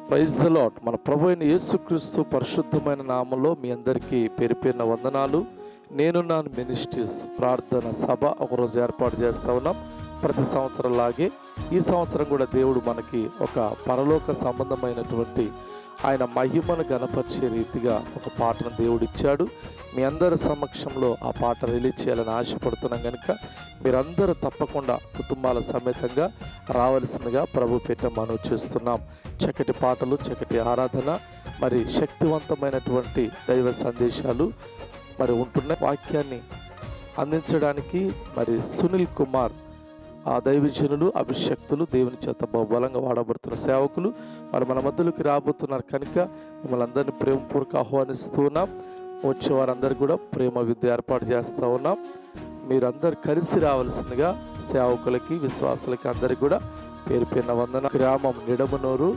Praise the lord. మన ప్రభు అయిన యేసుక్రీస్తు పరిశుద్ధమైన నామంలో మీ అందరికీ పేరు పేరున వందనాలు. నేనున్నాను మినిస్ట్రీస్ ప్రార్థన సభ ఒకరోజు ఏర్పాటు చేస్తూ ఉన్నాం. ప్రతి సంవత్సరం లాగే ఈ సంవత్సరం కూడా దేవుడు మనకి ఒక పరలోక సంబంధమైనటువంటి ఆయన మహిమను గణపరిచే రీతిగా ఒక పాటను దేవుడు ఇచ్చాడు. మీ అందరి సమక్షంలో ఆ పాట రిలీజ్ చేయాలని ఆశపడుతున్నాం కనుక మీరందరూ తప్పకుండా కుటుంబాల సమేతంగా రావాల్సిందిగా ప్రభు పేట మనవి చేస్తున్నాం. చక్కటి పాటలు, చక్కటి ఆరాధన, మరి శక్తివంతమైనటువంటి దైవ సందేశాలు మరి ఉంటున్న వాక్యాన్ని అందించడానికి మరి సునీల్ కుమార్ ఆ దైవజనులు, అభిషక్తులు, దేవుని చేత బలంగా వాడబడుతున్న సేవకులు మరి మన మధ్యలోకి రాబోతున్నారు కనుక మిమ్మల్ని అందరినీ ప్రేమపూర్వక ఆహ్వానిస్తూ ఉన్నాం. వచ్చే వారందరూ కూడా ప్రేమ విద్య ఏర్పాటు చేస్తూ ఉన్నాం. మీరందరూ కలిసి రావాల్సిందిగా సేవకులకి, విశ్వాసులకి అందరికీ కూడా పేరు పేరున వందన. గ్రామం నిడమనూరు,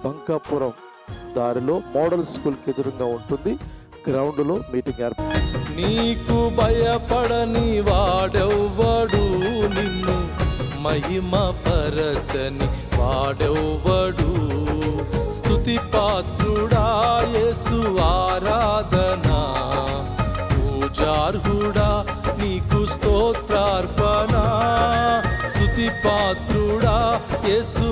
బంకాపురం దారిలో మోడల్ స్కూల్కి ఎదురుగా ఉంటుంది. గ్రౌండ్లో మీటింగ్ ఏర్పాటు. నీకు భయపడని వాడెవ్వడు, నిన్ను మహిమ పరచని వాడెవ్వడు. స్తుతి పాత్రుడా యేసు ఆరాధన, పూజార్హుడా నీకు స్తోత్రార్పణ. స్తుతి పాత్రుడా యేసు